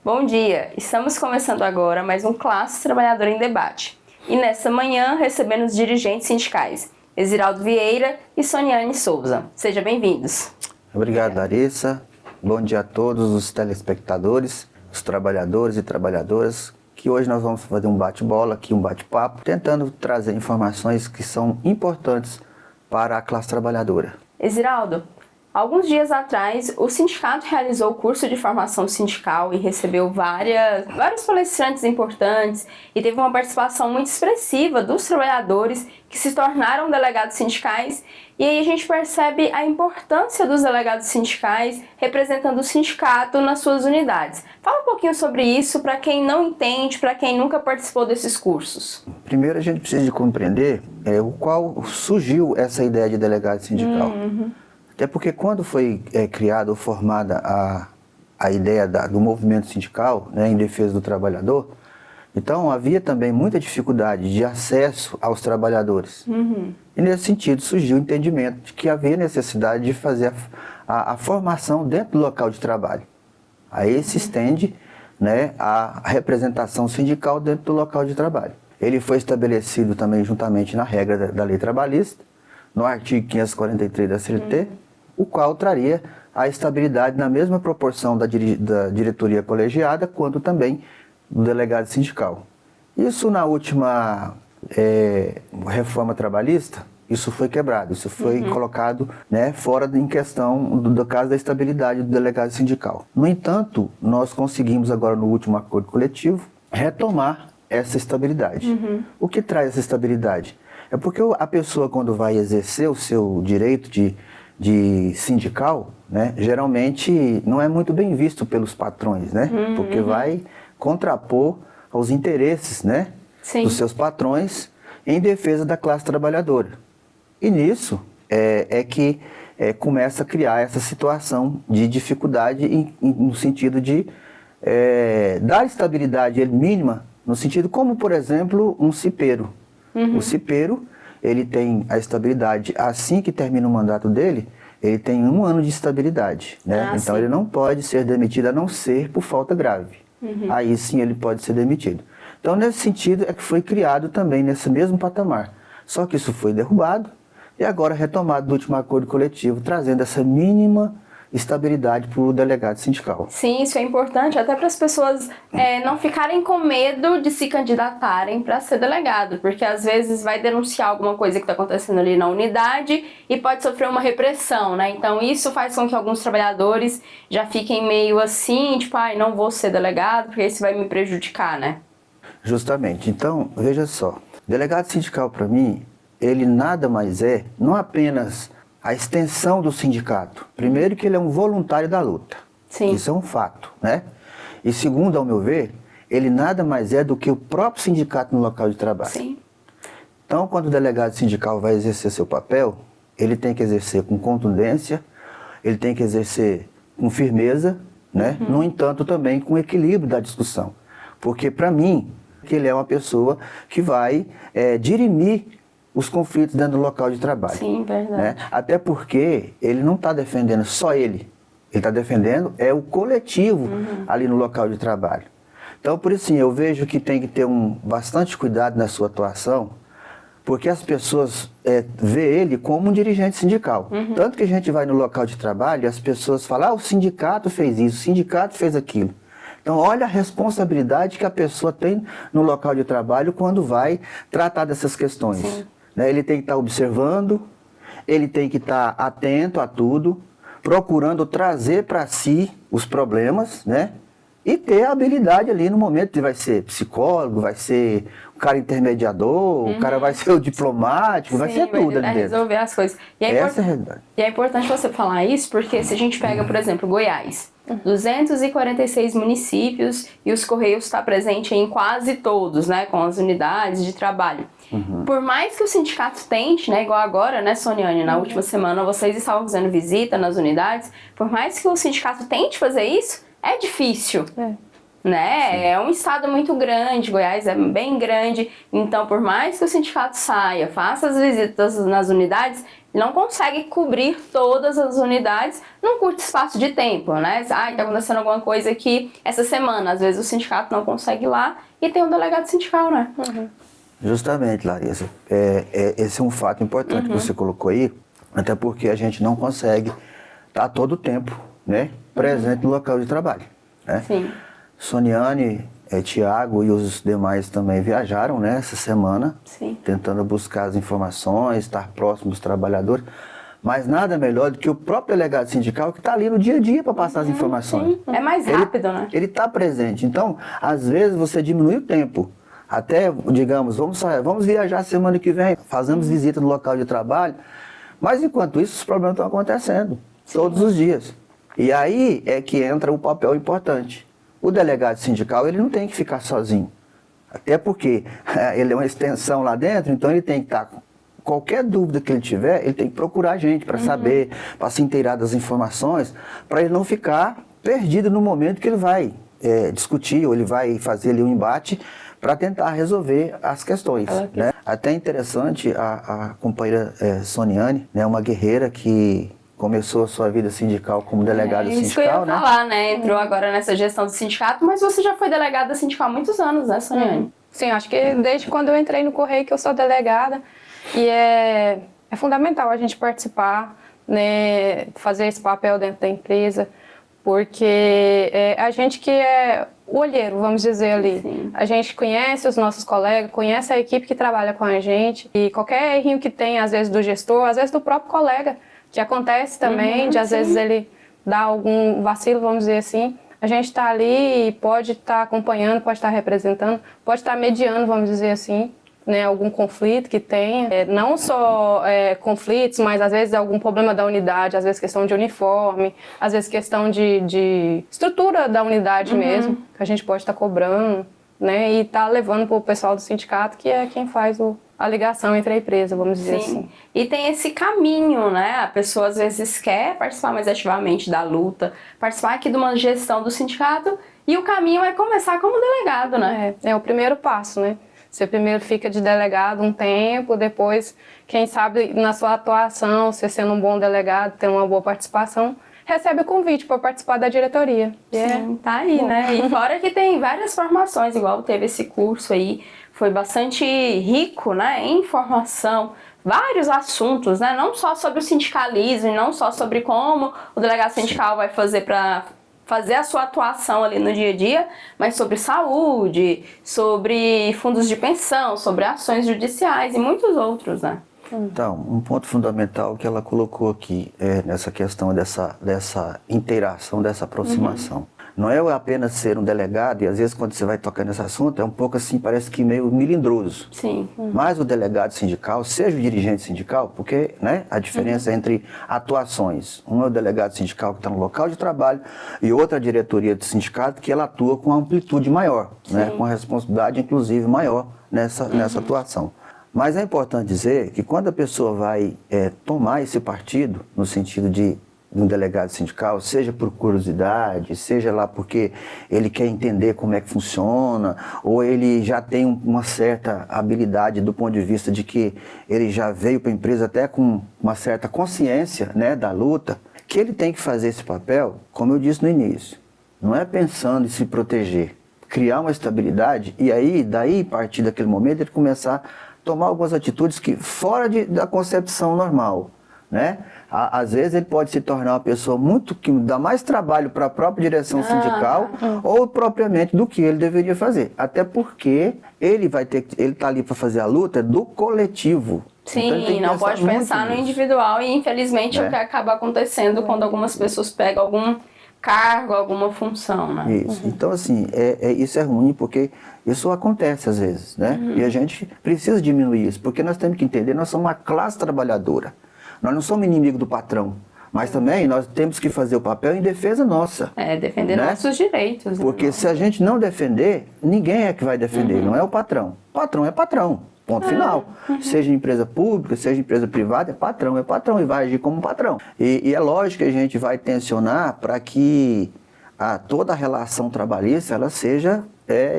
Bom dia! Estamos começando agora mais um Classe Trabalhadora em Debate. E nessa manhã recebemos dirigentes sindicais, Exiraldo Vieira e Soniane Souza. Sejam bem-vindos. Obrigado, Larissa. Bom dia a todos os telespectadores, os trabalhadores e trabalhadoras, que hoje nós vamos fazer um bate-bola aqui, um bate-papo, tentando trazer informações que são importantes para a classe trabalhadora. Exiraldo, alguns dias atrás, o sindicato realizou o curso de formação sindical e recebeu vários palestrantes importantes e teve uma participação muito expressiva dos trabalhadores que se tornaram delegados sindicais. E aí a gente percebe a importância dos delegados sindicais representando o sindicato nas suas unidades. Fala um pouquinho sobre isso para quem não entende, para quem nunca participou desses cursos. Primeiro a gente precisa de compreender o qual surgiu essa ideia de delegado sindical. Até porque quando foi criada ou formada a ideia do movimento sindical, né, em defesa do trabalhador, então havia também muita dificuldade de acesso aos trabalhadores. E nesse sentido surgiu o entendimento de que havia necessidade de fazer a formação dentro do local de trabalho. Aí se estende, né, a representação sindical dentro do local de trabalho. Ele foi estabelecido também juntamente na regra da lei trabalhista, no artigo 543 da CLT, o qual traria a estabilidade na mesma proporção da diretoria colegiada, quanto também do delegado sindical. Isso na última reforma trabalhista, isso foi quebrado, isso foi colocado, né, fora em questão do caso da estabilidade do delegado sindical. No entanto, nós conseguimos agora no último acordo coletivo retomar essa estabilidade. O que traz essa estabilidade? É porque a pessoa, quando vai exercer o seu direito de sindical, né, geralmente não é muito bem visto pelos patrões, né, porque vai contrapor aos interesses, né, dos seus patrões em defesa da classe trabalhadora. E nisso que começa a criar essa situação de dificuldade no sentido de dar estabilidade mínima, no sentido como, por exemplo, um cipeiro. O cipeiro, ele tem a estabilidade assim que termina o mandato dele, ele tem 1 ano de estabilidade, né? Então ele não pode ser demitido a não ser por falta grave. Aí sim ele pode ser demitido. Então nesse sentido é que foi criado também nesse mesmo patamar. Só que isso foi derrubado e agora retomado do último acordo coletivo, trazendo essa mínima estabilidade para o delegado sindical. Sim, isso é importante até para as pessoas não ficarem com medo de se candidatarem para ser delegado, porque às vezes vai denunciar alguma coisa que está acontecendo ali na unidade e pode sofrer uma repressão, né? Então isso faz com que alguns trabalhadores já fiquem meio assim, tipo, não vou ser delegado porque isso vai me prejudicar, né? Justamente. Então, veja só, delegado sindical para mim, ele nada mais não apenas a extensão do sindicato. Primeiro que ele é um voluntário da luta. Sim. Isso é um fato, né? E segundo, ao meu ver, ele nada mais do que o próprio sindicato no local de trabalho. Sim. Então, quando o delegado sindical vai exercer seu papel, ele tem que exercer com contundência, ele tem que exercer com firmeza, né? No entanto, também com equilíbrio da discussão. Porque, para mim, ele é uma pessoa que vai dirimir os conflitos dentro do local de trabalho. Sim, verdade. Né? Até porque ele não está defendendo só ele está defendendo o coletivo ali no local de trabalho. Então, por isso, sim, eu vejo que tem que ter bastante cuidado na sua atuação, porque as pessoas vê ele como um dirigente sindical. Tanto que a gente vai no local de trabalho e as pessoas falam, o sindicato fez isso, o sindicato fez aquilo. Então, olha a responsabilidade que a pessoa tem no local de trabalho quando vai tratar dessas questões. Sim. Ele tem que estar observando, ele tem que estar atento a tudo, procurando trazer para si os problemas, né? E ter a habilidade ali no momento, ele vai ser psicólogo, vai ser o cara intermediador, o cara vai ser o diplomático, vai ser tudo ali dentro. Resolver as coisas. Essa é a realidade. E é importante você falar isso, porque se a gente pega, por exemplo, Goiás, 246 municípios e os Correios está presente em quase todos, né, com as unidades de trabalho. Por mais que o sindicato tente, né, igual agora, né, Soniane, na última semana vocês estavam fazendo visita nas unidades, por mais que o sindicato tente fazer isso, é difícil. né? É um estado muito grande, Goiás é bem grande, então por mais que o sindicato saia, faça as visitas nas unidades, não consegue cobrir todas as unidades num curto espaço de tempo, né? Ah, tá acontecendo alguma coisa aqui essa semana, às vezes o sindicato não consegue ir lá e tem um delegado sindical, né? Justamente, Larissa. Esse é um fato importante que você colocou aí, até porque a gente não consegue estar todo o tempo, né, presente no local de trabalho, né? Sim. Soniane, Tiago e os demais também viajaram, né, essa semana, Sim. tentando buscar as informações, estar próximo dos trabalhadores, mas nada melhor do que o próprio delegado sindical que está ali no dia a dia para passar as informações. Sim. É mais rápido, né? Ele está presente. Então, às vezes você diminui o tempo. Até, digamos, vamos viajar semana que vem, fazemos visita no local de trabalho, mas enquanto isso os problemas estão acontecendo todos os dias. E aí é que entra o papel importante. O delegado sindical, ele não tem que ficar sozinho. Até porque ele é uma extensão lá dentro, então ele tem que estar, qualquer dúvida que ele tiver, ele tem que procurar a gente para saber, para se inteirar das informações, para ele não ficar perdido no momento que ele vai discutir ou ele vai fazer ali um embate para tentar resolver as questões, né? Até interessante, a companheira Soniane, né, uma guerreira que começou a sua vida sindical como delegada sindical, isso que eu ia né? falar, né? Entrou agora nessa gestão do sindicato, mas você já foi delegada sindical há muitos anos, né, Soniane? Sim, acho que desde quando eu entrei no Correio que eu sou delegada, e é fundamental a gente participar, né, fazer esse papel dentro da empresa, porque a gente que é o olheiro, vamos dizer ali. Sim. A gente conhece os nossos colegas, conhece a equipe que trabalha com a gente, e qualquer errinho que tem, às vezes do gestor, às vezes do próprio colega, que acontece também, às vezes ele dá algum vacilo, vamos dizer assim, a gente está ali e pode estar acompanhando, pode estar representando, pode estar mediando, vamos dizer assim, né, algum conflito que tenha. Não só conflitos, mas às vezes algum problema da unidade, às vezes questão de uniforme, às vezes questão de estrutura da unidade mesmo, que a gente pode estar cobrando, né, e estar levando para o pessoal do sindicato, que é quem faz a ligação entre a empresa, vamos dizer assim. E tem esse caminho, né? A pessoa às vezes quer participar mais ativamente da luta, participar aqui de uma gestão do sindicato, e o caminho é começar como delegado, né? É o primeiro passo, né? Você primeiro fica de delegado um tempo, depois, quem sabe, na sua atuação, você sendo um bom delegado, tendo uma boa participação, recebe o convite para participar da diretoria. Sim, tá aí, né? E fora que tem várias formações, igual teve esse curso aí, foi bastante rico, né, em informação, vários assuntos, né, não só sobre o sindicalismo, não só sobre como o delegado sindical vai fazer para fazer a sua atuação ali no dia a dia, mas sobre saúde, sobre fundos de pensão, sobre ações judiciais e muitos outros, né? Então, um ponto fundamental que ela colocou aqui nessa questão dessa interação, dessa aproximação. Não é apenas ser um delegado, e às vezes quando você vai tocar nesse assunto, é um pouco assim, parece que meio melindroso. Sim. Mas o delegado sindical, seja o dirigente sindical, porque, né, a diferença entre atuações. Um é o delegado sindical que está no local de trabalho e outra a diretoria do sindicato que ela atua com amplitude maior, né, com a responsabilidade inclusive maior nessa atuação. Mas é importante dizer que quando a pessoa vai tomar esse partido, no sentido de um delegado sindical, seja por curiosidade, seja lá porque ele quer entender como é que funciona, ou ele já tem uma certa habilidade do ponto de vista de que ele já veio para a empresa até com uma certa consciência, né, da luta, que ele tem que fazer esse papel, como eu disse no início, não é pensando em se proteger, criar uma estabilidade e aí, daí, a partir daquele momento, ele começar a tomar algumas atitudes que fora da concepção normal, né? Às vezes ele pode se tornar uma pessoa que dá mais trabalho para a própria direção sindical ou propriamente do que ele deveria fazer. Até porque ele está ali para fazer a luta do coletivo. Sim, então não pode pensar no individual e infelizmente é o que acaba acontecendo quando algumas pessoas pegam algum cargo, alguma função, né? Isso. Então, assim, isso é ruim porque isso acontece às vezes, né? E a gente precisa diminuir isso, porque nós temos que entender, nós somos uma classe trabalhadora. Nós não somos inimigo do patrão, mas também nós temos que fazer o papel em defesa nossa. Defender nossos direitos. Porque né? se a gente não defender, ninguém é que vai defender, não é o patrão. Patrão é patrão, ponto final. Seja empresa pública, seja empresa privada, é patrão e vai agir como patrão. E é lógico que a gente vai tensionar para que toda a relação trabalhista ela seja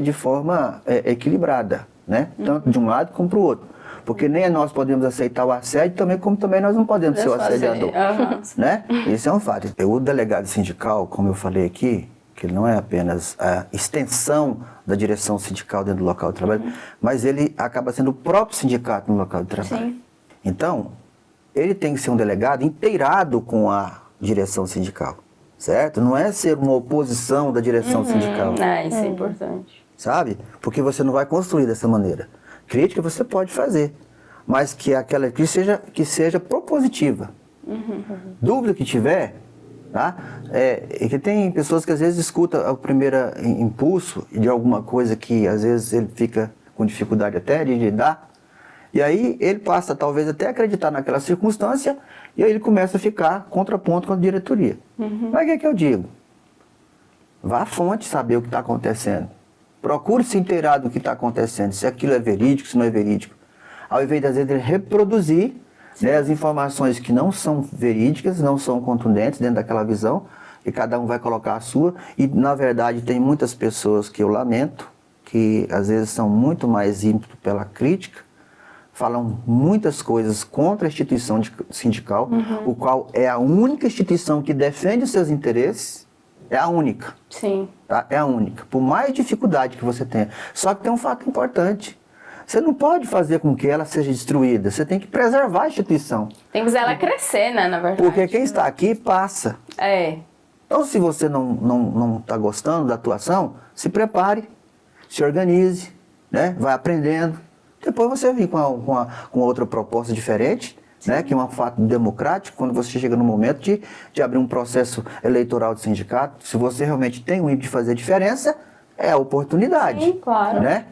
de forma equilibrada, né? Tanto de um lado como para o outro. Porque nem nós podemos aceitar o assédio, como também nós não podemos ser o assediador. Né? Isso é um fato. O delegado sindical, como eu falei aqui, que ele não é apenas a extensão da direção sindical dentro do local de trabalho, mas ele acaba sendo o próprio sindicato no local de trabalho. Sim. Então, ele tem que ser um delegado inteirado com a direção sindical, certo? Não é ser uma oposição da direção sindical. Isso é importante. Sabe? Porque você não vai construir dessa maneira. Crítica você pode fazer, mas que aquela crítica seja propositiva. Dúvida que tiver, tá? Que tem pessoas que às vezes escutam o primeiro impulso de alguma coisa que às vezes ele fica com dificuldade até de lidar, e aí ele passa talvez até acreditar naquela circunstância, e aí ele começa a ficar contraponto com a diretoria. Mas o que eu digo? Vá à fonte saber o que está acontecendo. Procure se inteirar do que está acontecendo, se aquilo é verídico, se não é verídico. Ao invés de, às vezes, ele reproduzir as informações que não são verídicas, não são contundentes dentro daquela visão, e cada um vai colocar a sua. E, na verdade, tem muitas pessoas que eu lamento, que às vezes são muito mais ímpetos pela crítica, falam muitas coisas contra a instituição sindical, o qual é a única instituição que defende os seus interesses. É a única. Sim. Tá? É a única. Por mais dificuldade que você tenha. Só que tem um fato importante. Você não pode fazer com que ela seja destruída. Você tem que preservar a instituição. Tem que fazer ela crescer, né, na verdade. Porque quem está aqui passa. Então, se você não está gostando da atuação, se prepare, se organize, né? Vai aprendendo. Depois você vem com outra proposta diferente, né, que é um fato democrático, quando você chega no momento de abrir um processo eleitoral de sindicato. Se você realmente tem o ímpeto de fazer diferença, é a oportunidade. Sim, claro. Né?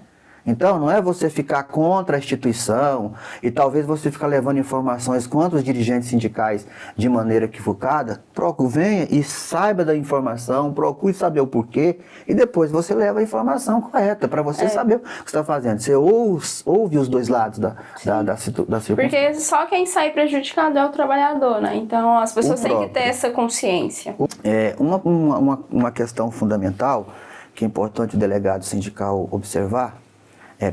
Então, não é você ficar contra a instituição e talvez você ficar levando informações contra os dirigentes sindicais de maneira equivocada. Venha e saiba da informação, procure saber o porquê e depois você leva a informação correta para você saber o que você está fazendo. Você ouve os dois lados da circunstância. Porque só quem sai prejudicado é o trabalhador, né? Então, as pessoas têm que ter essa consciência. Uma questão fundamental que é importante o delegado sindical observar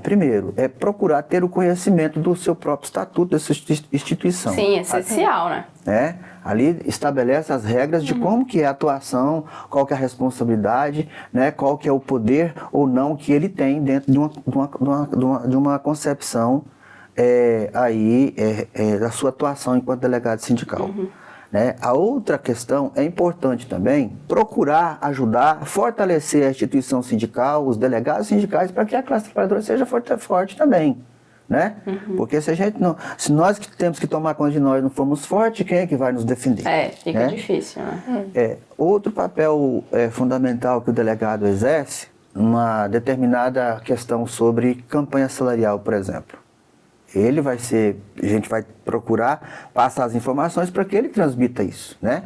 primeiro, procurar ter o conhecimento do seu próprio estatuto, dessa instituição. Sim, essencial, né? Ali estabelece as regras de como que é a atuação, qual que é a responsabilidade, né? Qual que é o poder ou não que ele tem dentro de uma concepção da sua atuação enquanto delegado sindical. Né? A outra questão é importante também procurar ajudar, fortalecer a instituição sindical, os delegados sindicais, para que a classe trabalhadora seja forte também. Né? Porque se nós que temos que tomar conta de nós não formos fortes, quem é que vai nos defender? Fica difícil. Né? Outro papel fundamental que o delegado exerce, uma determinada questão sobre campanha salarial, por exemplo. A gente vai procurar passar as informações para que ele transmita isso, né?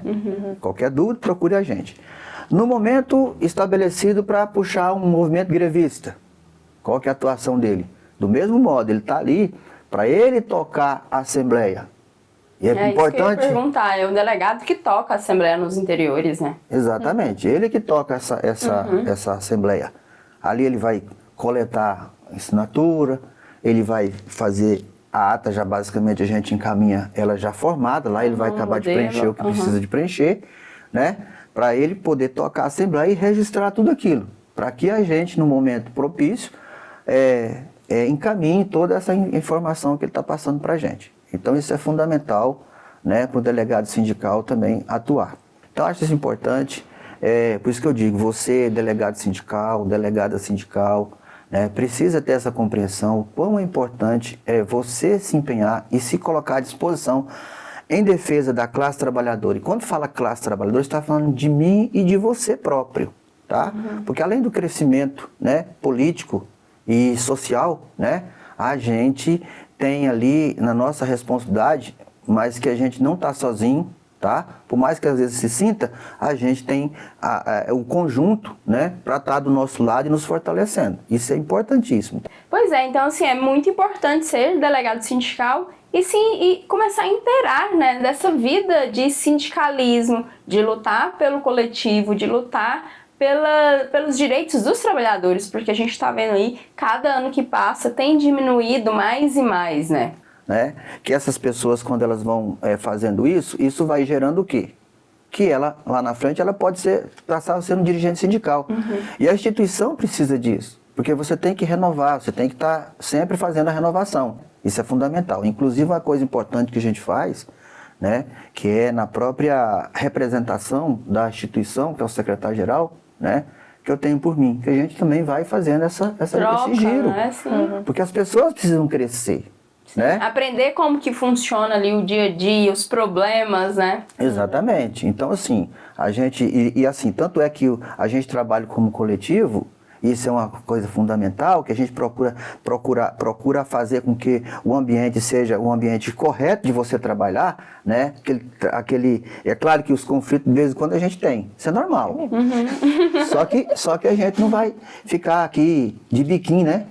Qualquer dúvida, procure a gente. No momento estabelecido para puxar um movimento grevista, qual que é a atuação dele? Do mesmo modo, ele está ali para ele tocar a assembleia. E é importante. Isso que eu ia perguntar, é o delegado que toca a assembleia nos interiores, né? Exatamente, ele que toca essa assembleia. Ali ele vai coletar assinatura, ele vai fazer a ata, já basicamente a gente encaminha ela já formada, lá ele vai acabar de preencher o que precisa de preencher, né? Para ele poder tocar a assembleia e registrar tudo aquilo, para que a gente, no momento propício, encaminhe toda essa informação que ele está passando para a gente. Então isso é fundamental, né, para o delegado sindical também atuar. Então acho isso importante, por isso que eu digo, você, delegado sindical, delegada sindical, né, precisa ter essa compreensão, o quão é importante é você se empenhar e se colocar à disposição em defesa da classe trabalhadora. E quando fala classe trabalhadora, está falando de mim e de você próprio, tá? Porque além do crescimento, né, político e social, né, a gente tem ali na nossa responsabilidade, mas que a gente não está sozinho, tá? Por mais que às vezes se sinta, a gente tem o conjunto, né, para estar do nosso lado e nos fortalecendo. Isso é importantíssimo. Pois é, então assim, é muito importante ser delegado sindical e começar a inteirar, né, dessa vida de sindicalismo, de lutar pelo coletivo, de lutar pelos direitos dos trabalhadores, porque a gente está vendo aí, cada ano que passa tem diminuído mais e mais, né? Que essas pessoas, quando elas vão fazendo isso vai gerando o quê? Que ela, lá na frente, ela pode passar a ser um dirigente sindical. E a instituição precisa disso, porque você tem que renovar, você tem que estar sempre fazendo a renovação. Isso é fundamental. Inclusive, uma coisa importante que a gente faz, né, que é na própria representação da instituição, que é o secretário-geral, né, que eu tenho por mim, que a gente também vai fazendo esse giro. Né? Sim. Porque as pessoas precisam crescer. Né? Aprender como que funciona ali o dia a dia, os problemas, né? Exatamente. Então, assim, a gente, assim, tanto é que a gente trabalha como coletivo, isso é uma coisa fundamental, que a gente procura fazer com que o ambiente seja um ambiente correto de você trabalhar, né? É claro que os conflitos, de vez em quando, a gente tem. Isso é normal. Só que a gente não vai ficar aqui de biquinho, né?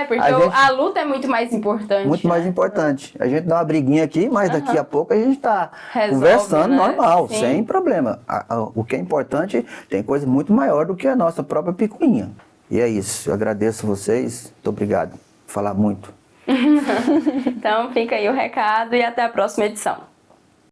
Porque a luta é muito mais importante. Muito mais importante. A gente dá uma briguinha aqui, mas daqui a pouco a gente está conversando, né? Normal, sim, sem problema. O que é importante, tem coisa muito maior do que a nossa própria picuinha. E é isso. Eu agradeço vocês. Muito obrigado. Vou falar muito. Então fica aí o recado e até a próxima edição.